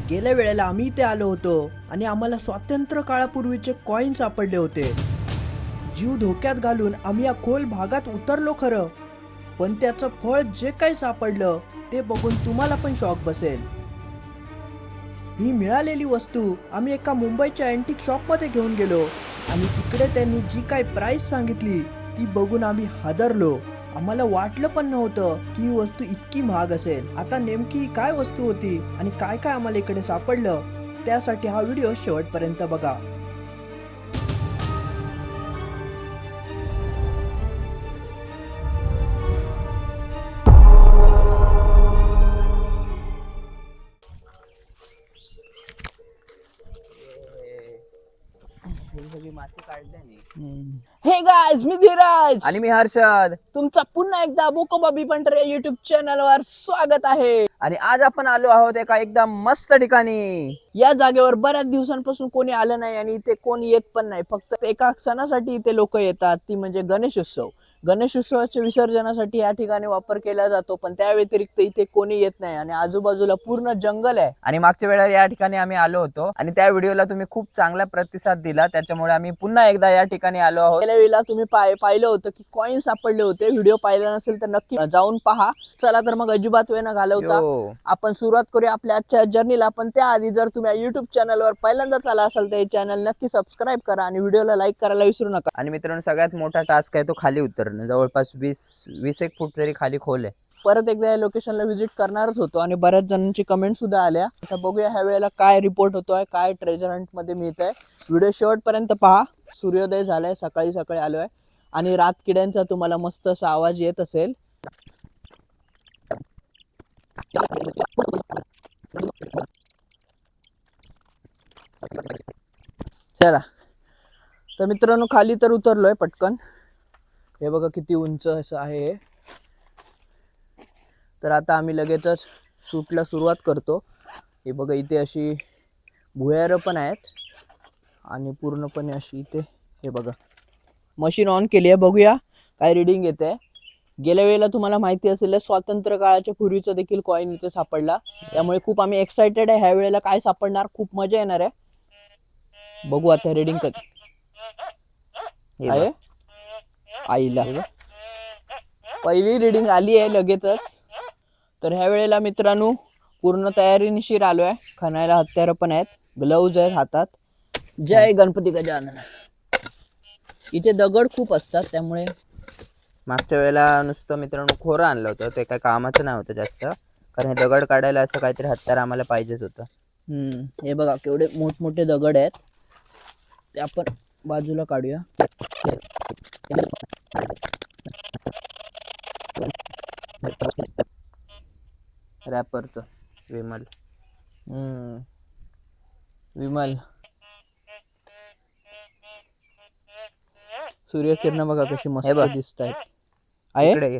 गेल्या वेळेला आम्ही इथे आलो होतो आणि आम्हाला स्वातंत्र्य काळापूर्वीचे कॉईन सापडले होते. जीव धोक्यात घालून आम्ही या खोल भागात उतरलो खरं, पण त्याचं फळ जे काही सापडलं ते बघून तुम्हाला पण शॉक बसेल. ही मिळालेली वस्तू आम्ही एका मुंबईच्या अँटिक शॉपमध्ये घेऊन गेलो आणि तिकडे त्यांनी जी काही प्राइस सांगितली ती बघून आम्ही हादरलो. आम्हाला वाटलं पण नव्हतं की ही वस्तू इतकी महाग असेल. आता नेमकी ही काय वस्तू होती आणि काय काय आम्हाला इकडे सापडलं, त्यासाठी हा व्हिडिओ शेवटपर्यंत बघा. हे गाइस, मी धीरज आणि मी हर्षद. तुमचा पुन्हा एकदा बोकोबाबी पंटरे युट्यूब चॅनल वर स्वागत आहे. आणि आज आपण आलो आहोत एका एकदम मस्त ठिकाणी. या जागेवर बऱ्याच दिवसांपासून कोणी आलं नाही आणि इथे कोणी येत पण नाही. फक्त एका सणासाठी इथे लोक येतात, ती म्हणजे गणेशोत्सव. गणेशोत्सवाच्या विसर्जनासाठी या ठिकाणी वापर केला जातो, पण त्या व्यतिरिक्त इथे कोणी येत नाही आणि आजूबाजूला पूर्ण जंगल आहे. आणि मागच्या वेळेला या ठिकाणी आम्ही आलो होतो आणि त्या व्हिडिओला तुम्ही खूप चांगला प्रतिसाद दिला, त्याच्यामुळे आम्ही पुन्हा एकदा या ठिकाणी आलो आहोत. गेल्या वेळेला तुम्ही पाहिलं होतं की कॉईन सापडले होते. व्हिडिओ पाहिला नसेल तर नक्की जाऊन पहा. चला तर मग अजिबात वेळ न घालवता आपण सुरुवात करूया आपल्या आजच्या जर्नीला. पण त्याआधी जर तुम्ही युट्यूब चॅनलवर पहिल्यांदाच आला असाल तर हे चॅनल नक्की सबस्क्राईब करा आणि व्हिडिओला लाईक करायला विसरू नका. आणि मित्रांनो, सगळ्यात मोठा टास्क आहे तो खाली उतरणं. जवळपास 20 एक फूट तरी खाली खोल आहे. परत एकदा या लोकेशनला व्हिजिट करणारच होतो आणि बऱ्याच जणांची कमेंट सुद्धा आल्या. आता बघूया ह्या वेळेला काय रिपोर्ट होतोय, काय ट्रेजर हंट मध्ये मिळतंय. व्हिडिओ शेवटपर्यंत पहा. सूर्योदय झालाय, सकाळी सकाळी आलोय आणि रात किड्यांचा तुम्हाला मस्त असा आवाज येत असेल. चला तर मित्रांनो, खाली तर उतरलोय पटकन. हे बघा किती उंच असं आहे. तर आता आम्ही लगेचच शूटला सुरुवात करतो. हे बघा इथे अशी भुयारं पण आहेत आणि पूर्णपणे अशी इथे हे बघा मशीन ऑन केली आहे. बघूया काय रिडिंग येते. गेल्या वेळेला तुम्हाला माहिती असेल स्वातंत्र्य काळाच्या पूर्वीचा देखील कॉईन इथे सापडला, त्यामुळे खूप आम्ही एक्साइटेड आहे. ह्या वेळेला काय सापडणार, खूप मजा येणार आहे. बघू आता रिडिंग कधी आहे. आईला पहिली रिडिंग आली आहे लगेचच. तर ह्या वेळेला मित्रांनो पूर्ण तयारीनिशीर आलोय. खणायला हत्यारं पण आहेत, ग्लव्ज आहेत हातात. जय गणपती गजानन. इथे दगड खूप असतात, त्यामुळे मागच्या वेळेला नुसतं मित्रांनो खोरं आणलं होतं, ते काय कामाचं नाही होतं जास्त, कारण हे दगड काढायला असं काहीतरी हत्यार आम्हाला पाहिजेच होतं. हे बघा केवढे मोठमोठे दगड आहेत, ते आपण बाजूला काढूया. रॅपरचं विमल. विमल. सूर्यकिरण बघा कशी मस्त दिसत आहेत. आहे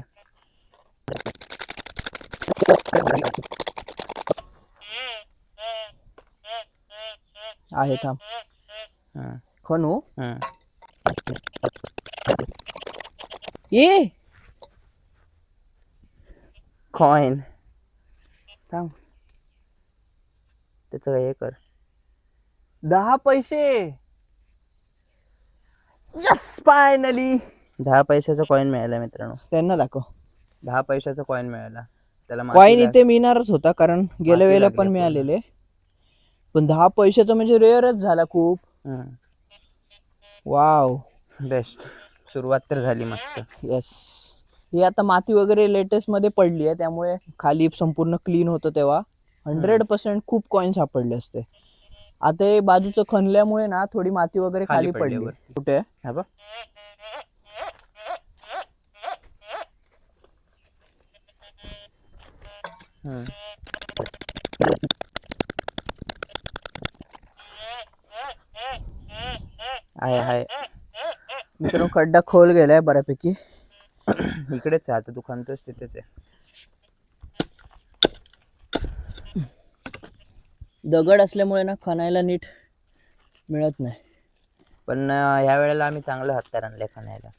आहे थांब खनू ये कॉइन थांब, त्याचं हे कर. 10 पैसे. यस, फायनली 10 पैशाचा कॉइन मिळाला मित्रांनो. त्यांना दाखव. 10 पैशाचा कॉइन मिळाला. त्याला कॉइन इथे मिळणारच होता, कारण गेल्या वेळेला पण मिळालेले. पण 10 पैशाचा म्हणजे रेअरच झाला खूप. Wow, best. सुरुवात तर झाली मस्त. यस. ही आता माती वगैरे लेटेस्ट मध्ये पडली आहे, त्यामुळे खाली संपूर्ण क्लीन होतं. तेव्हा 100% खूप कॉइन सापडले असते. आता हे बाजूचं खणल्यामुळे ना थोडी माती वगैरे खाली पडली. कुठे आहे मित्रांनो, खड्डा खोल गेलाय बऱ्यापैकी. इकडेच आहे आता, तू खणतोस तिथेच आहे. दगड असल्यामुळे ना खणायला नीट मिळत नाही. पण ह्या वेळेला आम्ही चांगलं हत्यार आणले खणायला.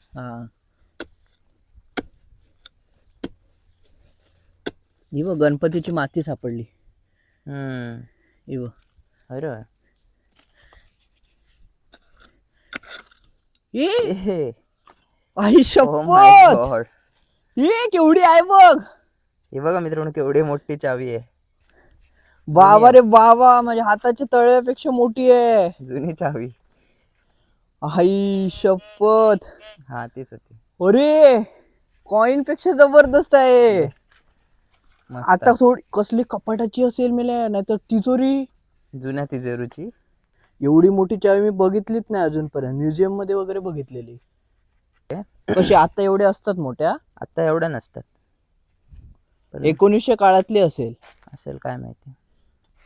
ही बघ गणपतीची माती सापडली. हे बघ. अरे ए, आई Oh my शपथ, God. हे केवढी आहे बघ. हे बघा मित्रांनो केवढी मोठी चावी आहे. बाबा रे बाबा, माझ्या हाताच्या तळव्यापेक्षा मोठी आहे. जुनी चावी. आई शपथ. हा तीच होती. अरे कॉइन पेक्षा जबरदस्त आहे. मस्त. आता थोडी कसली कपाटाची असेल मेल्या, नाहीतर तिजोरी. जुन्या तिजोरीची. एवढी मोठी चावी मी बघितलीच नाही अजूनपर्यंत. म्युझियम मध्ये वगैरे बघितलेली. कशी आता एवढे असतात मोठ्या. आता एवढ्या नसतात. 1900 काळातली असेल. असेल काय माहिती.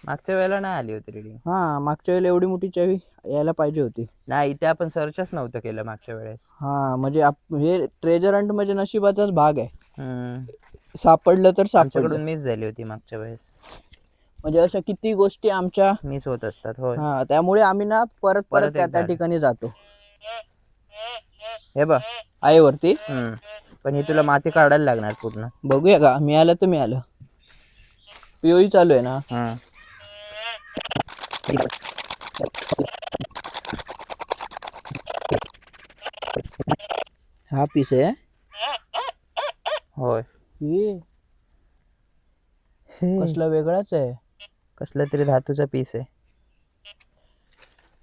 मागच्या वेळेला नाही आली होती रिडिंग. हा, मागच्या वेळेला एवढी मोठी चावी यायला पाहिजे होती. नाही इथे आपण सर्चच नव्हतं केलं मागच्या वेळेस. हा म्हणजे हे ट्रेजर हंट म्हणजे नशिबाचाच भाग आहे. हम्म. सापडलं तर सापडलं. आमच्याकडून मिस झाली होती मागच्या वेळेस. म्हणजे अशा किती गोष्टी आमच्या मिस होत असतात. होय. हा, त्यामुळे आम्ही ना परत परत त्या एकदा ठिकाणी जातो. हे बघ. आहे वरती. पण ही तुला माती काढायला लागणार पूर्ण. बघूया का, मिळालं तर मिळालं. पीओई चालू आहे ना. हा पीस आहे. होय. हे हे कसला वेगळाच आहे. कसला तरी धातूचा पीस आहे.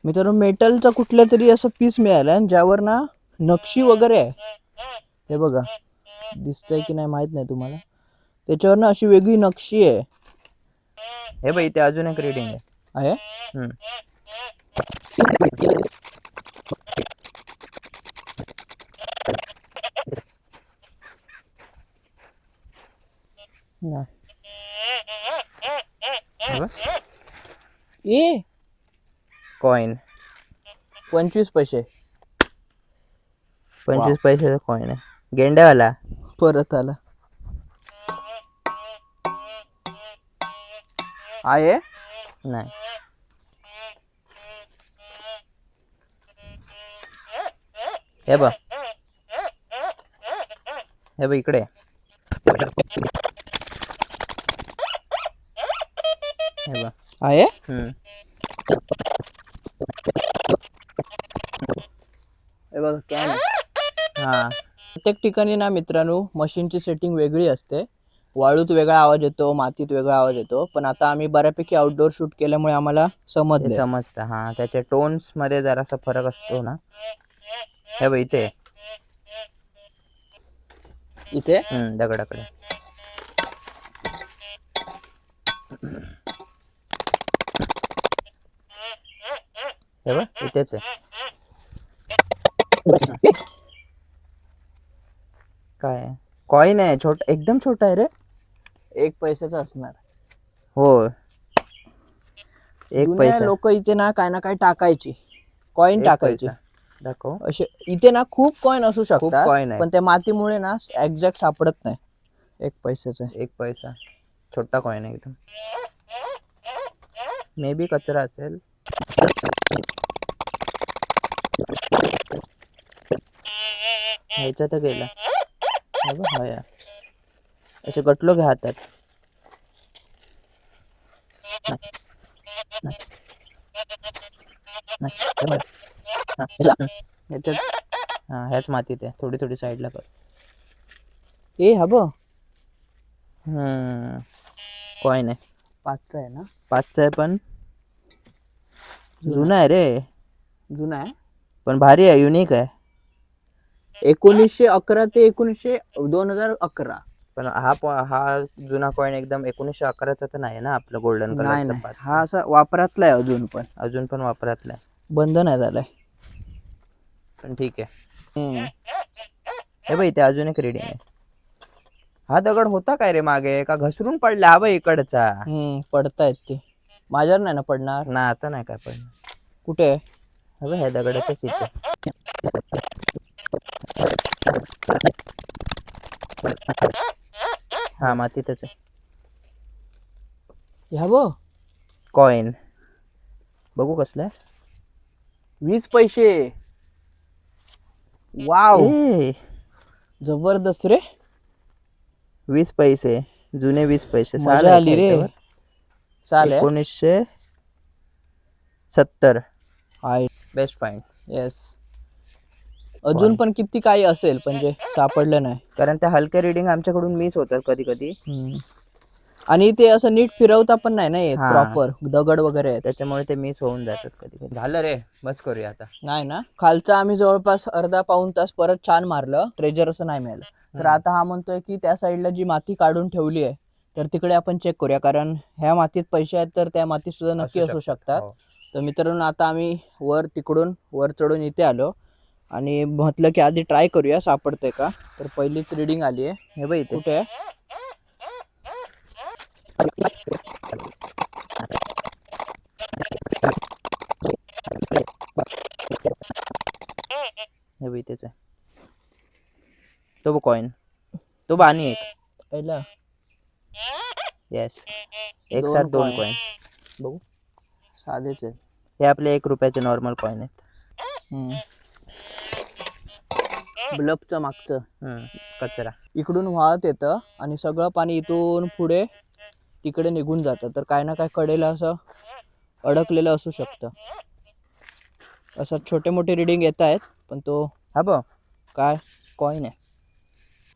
मित्रांनो मेटलचा कुठल्या तरी असं पीस मिळाला आणि ज्यावर ना नक्षी वगैरे आहे. हे बघा, दिसतंय की नाही माहित नाही तुम्हाला. त्याच्यावर ना अशी वेगळी नक्षी आहे. हे बघ इथे अजून एक रिडिंग आहे. आहे. हम्म. नाही. हे बघ. ए कॉइन 25 पैसे 25 पैशाचा कॉइन आहे. गेंड्यावाला. परत आला. आहे. नाही. हे बघ. हे बघ इकडे. हे बघ. आहे. हे बघा कॅन. हा. प्रत्येक ठिकाणी ना मित्रांनो मशीनची सेटिंग वेगळी असते. वाळूत वेगळा आवाज येतो, मातीत वेगळा आवाज येतो. पण आता आम्ही बऱ्यापैकी आउटडोर शूट केल्यामुळे आम्हाला हे समजतं. हा त्याच्या टोन्स मध्ये जरासा फरक असतो ना. हे बघ इथे. इथे दगडाकडे. हे बघ इथेच आहे. काय कॉइन आहे. छोटा एकदम छोटा आहे रे. 1 पैशाचा असणार. हो. 1 पैसा. लोक इथे ना काय ना काय टाकायची, कॉइन टाकायची. दाखव. असे इथे ना खूप कॉइन असू शकतात, coin आहे. पण त्या मातीमुळे ना एक्झॅक्ट सापडत नाही. 1 पैशाचा. 1 पैसा छोटा कॉइन आहे एकदम. मे बी कचरा असेल. ह्याच्यात गेला. हा या असे गटलो घ्या हातात. हा ह्याच मातीत आहे. थोडी थोडी साईडला कर. ए हा बघ, कॉइन आहे. 5चा आहे ना. 5चा आहे पण जुना आहे रे. जुना आहे पण भारी आहे. युनिक आहे. 1911 ते 2011. पण हा जुना कॉइन एकदम 1911चा तर नाही ना. आपलं गोल्डन नाही कलरचा नाही, 5. हा असा वापरातला आहे अजून पण वापरातला आहे. बंद नाही झालाय. पण ठीक आहे. हे बघ इथे अजून एक रिडिंग आहे. हा दगड होता काय रे मागे का घसरून पडला. हा बघ इकडचा. पडतायत ते. माझ्यावर नाही ना पडणार ना. आता नाही काय पडणार. कुठे. हे बघ ह्या दगडाच्याच इथे. हा मातीतच आहे. ह्या बघ, कॉइन बघू कसला आहे. 20 पैसे. वाव, जबरदस्त रे. 20 पैसे जुने. 20 पैसे. मजा आली रे. चालेल. 1900 70 आहे. Best fine. येस. अजून पण किती काही असेल पण जे सापडलं नाही. कारण त्या हलक्या रिडिंग आमच्याकडून मिस होतात कधी कधी. आणि ते असं नीट फिरवता पण नाही ना येत हा. प्रॉपर, दगड वगैरे आहेत. त्याच्यामुळे ते मिस होऊन जातात कधी कधी. झालं रे, बस करूया आता. नाही ना, खालचं आम्ही जवळपास अर्धा पाऊण तास परत छान मारलं, ट्रेजर असं नाही मिळालं. तर आता हा म्हणतोय की त्या साईडला जी माती काढून ठेवली आहे तर तिकडे आपण चेक करूया, कारण ह्या मातीत पैसे आहेत तर त्या मातीत सुद्धा नक्की असू शकतात. हो. तर मित्रांनो आता आम्ही तिकडून वर चढून इथे आलो आणि म्हटलं की आधी ट्राय करूया सापडतंय का. तर पहिलीच रिडिंग आली आहे. हे बघ इथे. कुठे आहे? हे बघ इथेच आहे. तो बघ कॉइन, तो बाणी एक. पहिला येस, एक साथ दोन कॉइन. बघू, साधेच आहे. हे आपले 1 रुपयाचे नॉर्मल कॉइन आहेत. ब्लफचं मागचं कचरा. इकडून वाहत येतं आणि सगळं पाणी इथून पुढे तिकडे निघून जातं. तर काय ना काय कडेला असं अडकलेलं असू शकतं. असं छोटे मोठे रिडिंग येत आहेत पण तो हा बघ काय कॉइन आहे.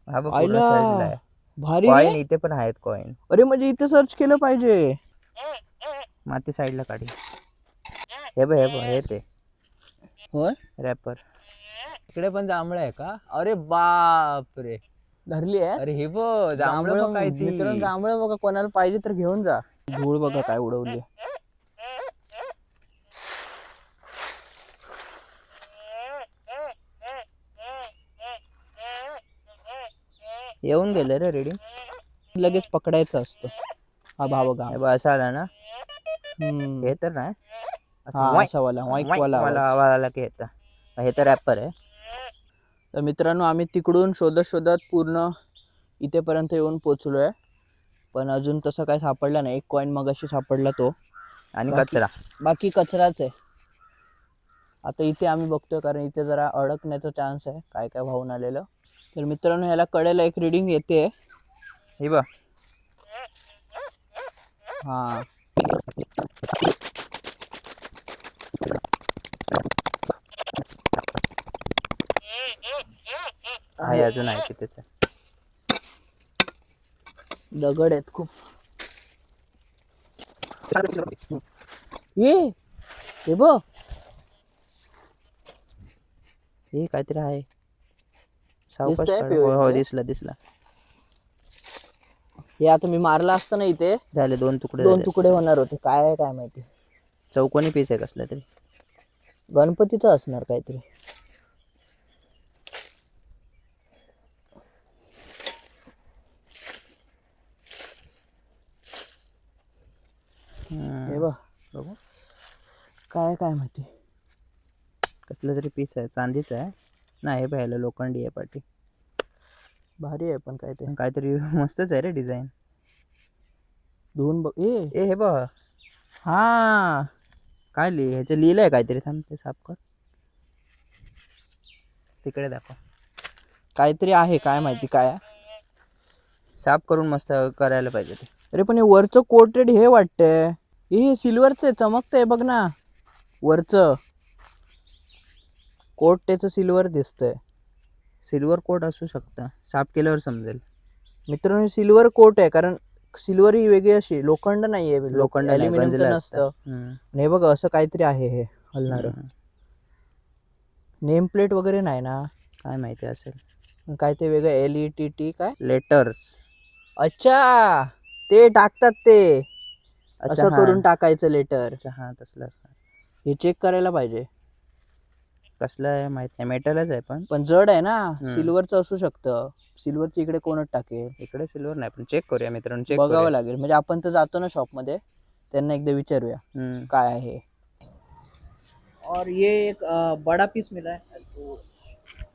हा बघ पूर्ण आयला, साईडला आहे भारी कॉइन. रे. इथे पण आहेत कॉइन. अरे म्हणजे इथे सर्च केलं पाहिजे. माती साईडला काढी. हे बघ, हे बघ, हे ते होय, रॅपर. इकडे पण जांभळं आहे का? अरे बाप रे, धरली आहे. अरे हे बघ जांभळं काय ती. मित्रांनो जांभळं बघा, कोणाला पाहिजे तर घेऊन जा. धूळ बघा काय उडवली. येऊन गेले रे रेडी. लगेच पकडायचं असतं. हा भाव बघा. हे बघ असं आला ना, हे तर नाही असा वाला white वाला मला आवाज. आवाज आला की येतं. हे तर रॅपर आहे. तर मित्रांनो आम्ही तिकडून शोधत शोधत पूर्ण इथेपर्यंत येऊन पोचलोय, पण अजून तसं काय सापडलं नाही. एक कॉइन मगाशी सापडला तो, आणि बाकी- कचरा. बाकी कचराच आहे. आता इथे आम्ही बघतोय कारण इथे जरा अडकण्याचा चान्स आहे, काय काय वाहून आलेलं. तर मित्रांनो ह्याला कडेला एक रिडिंग येते. हे बघ, हा आहे अजून आहे की त्याचं. दगड आहेत खूप. हे बघ, हे काहीतरी आहे. सावकाश दिसतंय काढ. पिवळं हो ते? दिसला. हे आता मी मारला असताना इथे झाले 2 तुकडे. 2 तुकडे होणार होते. काय आहे काय माहिती. चौकोनी पीस आहे कसला तरी. गणपतीचं असणार काहीतरी. हे बघ, बघू काय काय माहिती. कसलं तरी पीस आहे. चांदीचं आहे. नाही हे पाहिलं लोखंडी आहे पाठी. भारी आहे पण काय ते काहीतरी मस्तच आहे रे डिझाईन. धुवून बघ. हे बघ हा काय ह्याचं लिहिलंय काहीतरी. थांब ते साफ कर. तिकडे दाखव. काहीतरी आहे, काय माहिती काय आहे. साफ करून मस्त करायला पाहिजे ते. अरे पण हे वरचं कोटेड हे वाटतंय. हे सिल्वरचं आहे, चमकतंय बघ ना. वरचं कोट त्याचं सिल्वर दिसतंय. सिल्वर कोट असू शकतं. साफ केल्यावर समजेल. मित्रांनो सिल्वर कोट आहे, कारण सिल्वर ही वेगळी अशी लोखंड नाहीये. लोखंड नाही, ॲल्युमिनियम तर गंजलं नसतं. असतं. आणि हे बघ असं काहीतरी आहे. हे हलणार नेम प्लेट वगैरे नाही ना. काय माहिती असेल. काय ते वेगळं LETT काय. लेटर्स. अच्छा, ते टाकतात ते. अच्छा, असं हा. करून टाकायचं लेटर. अच्छा हा तसलं असणार. हे चेक करायला पाहिजे. कसलं आहे माहित नाही. मेटलच आहे पण जड आहे ना. सिल्वरचं असू शकतं. सिल्वरची इकडे कोणच टाकेल. इकडे सिल्वर नाही पण चेक करूया मित्रांनो. चेक बघावं लागेल. म्हणजे आपण तर जातो ना शॉप मध्ये, त्यांना एकदा विचारूया काय आहे. और ये एक बड़ा पीस मिला है.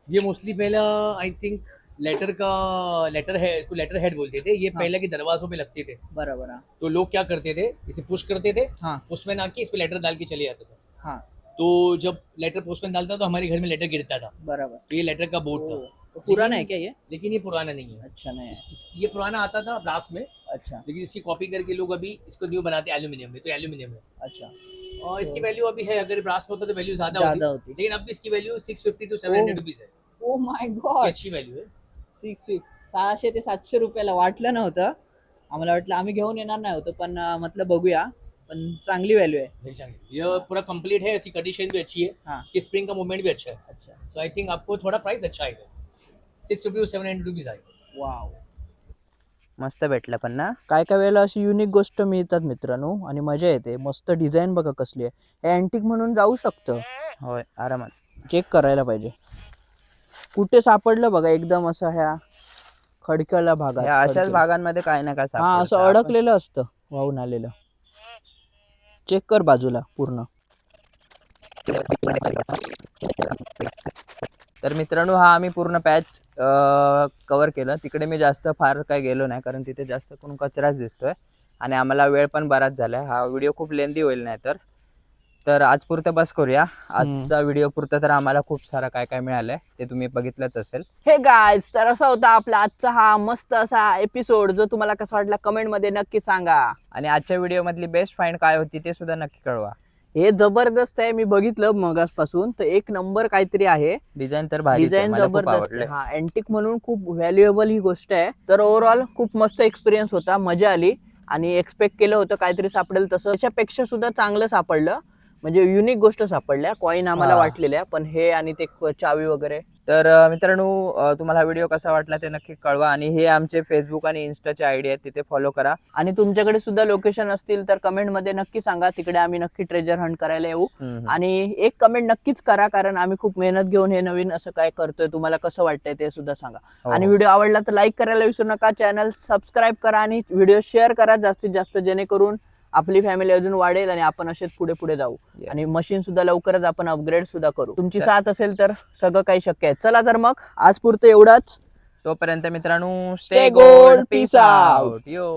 ये मोस्टली पहला आई थिंक लेटर हेड बोलते थे। ये पहले के दरवाजों पे लगते थे। बराबर. हाँ तो लोग क्या करते थे, इसे पुश करते थे, हाँ पोस्टमैन आके इस पे लेटर डाल के चले जाते थे। हाँ तो जब लेटर पोस्टमैन डालता तो हमारे घर में लेटर गिरता था। बराबर. तो ये लेटर का बोर्ड था। पुराना है क्या ये? लेकिन ये पुराना नहीं है। अच्छा नहीं है. ये पुराना आता था ब्रास में, अच्छा लेकिन इसकी कॉपी करके लोग अभी इसको न्यू बनाते हैं एल्यूमिनियम में। तो एल्यूमिनियम है अच्छा. और इसकी वैल्यू अभी है, अगर ब्रास में होता तो वैल्यू ज्यादा ज्यादा होती, होती. लेकिन अब इसकी वैल्यू 650 to 700 रुपीज है। ओ माय इसकी गॉड. अच्छी वैल्यू है। 600 ते 700 रुपयाला वाटलं नव्हतं. आम्हाला वाटलं आम्ही घेऊन येणार नाही होतो, पण म्हटलं बघूया. पण चांगली व्हॅल्यू आहे. very चांगली। ये पूरा कंप्लीट है, इसकी कंडीशन भी अच्छी है, हाँ। इसकी स्प्रिंग का मूवमेंट भी अच्छा है। अच्छा. सो आई थिंक आपको थोड़ा प्राइस अच्छा आएगा, 650 to 700 रुपीज आएगा। वाव. मस्त भेटलं पण ना. काय काय वेळेला अशी युनिक गोष्ट मिळतात मित्रांनो, आणि मजा येते. मस्त डिझाईन बघा कसली आहे. हे अँटिक म्हणून जाऊ शकतं. होय आरामात. चेक करायला पाहिजे. कुठे सापडलं बघा एकदम असं ह्या खडक्याला भागात. या अशाच खडक्याला. भागांमध्ये काय ना काय हा सापडतं. असं अडकलेलं असतं वाहून आलेलं. चेक कर बाजूला पूर्ण. तर मित्रांनो हा आम्ही पूर्ण पॅच कव्हर केलं. तिकडे मी जास्त फार काय गेलो नाही, कारण तिथे जास्त करून कचराच दिसतोय आणि आम्हाला वेळ पण बराच झालाय. हा व्हिडिओ खूप लेंदी होईल नाही तर आज पुरतं बस करूया. आजचा व्हिडिओ पुरतं तर आम्हाला खूप सारा काय काय मिळालंय ते तुम्ही बघितलंच असेल. हे गाइस, तर असा होता आपला आजचा हा मस्त असा एपिसोड. जो तुम्हाला कसा वाटला कमेंट मध्ये नक्की सांगा. आणि आजच्या व्हिडिओ मधली बेस्ट फाइंड काय होती ते सुद्धा नक्की कळवा. हे जबरदस्त आहे. मी बघितलं मगासपासून, तर एक नंबर काहीतरी आहे. डिझाईन तर भारी, डिझाईन मला खूप जबरदस्त आहे. आवडलं. हा अँटिक म्हणून खूप व्हॅल्युएबल ही गोष्ट आहे. तर ओव्हरऑल खूप मस्त एक्सपिरियन्स होता, मजा आली. आणि एक्सपेक्ट केलं होतं काहीतरी सापडेल तसं, त्याच्यापेक्षा सुद्धा चांगलं सापडलं. म्हणजे युनिक गोष्ट सापडल्या. कॉईन आम्हाला वाटलेल्या, पण हे आणि ते चावी वगैरे. तर मित्रांनो तुम्हाला हा व्हिडिओ कसा वाटला ते नक्की कळवा. आणि हे आमचे फेसबुक आणि इन्स्टाचे आयडी आहेत, तिथे फॉलो करा. आणि तुमच्याकडे सुद्धा लोकेशन असतील तर कमेंट मध्ये नक्की सांगा. तिकडे आम्ही नक्की ट्रेजर हंट करायला येऊ. आणि एक कमेंट नक्कीच करा, कारण आम्ही खूप मेहनत घेऊन हे नवीन असं काय करतोय. तुम्हाला कसं वाटतंय ते सुद्धा सांगा. आणि व्हिडिओ आवडला तर लाईक करायला विसरू नका. चॅनल सबस्क्राईब करा आणि व्हिडिओ शेअर करा जास्तीत जास्त, जेणेकरून आपली फॅमिली अजून वाढेल आणि आपण असेच पुढे पुढे जाऊ. आणि मशीन सुद्धा लवकरच आपण अपग्रेड सुद्धा करू. तुमची साथ असेल तर सगळं काही शक्य आहे. चला तर मग आज पुरतं एवढंच. तोपर्यंत मित्रांनो Stay gold, peace out. यो.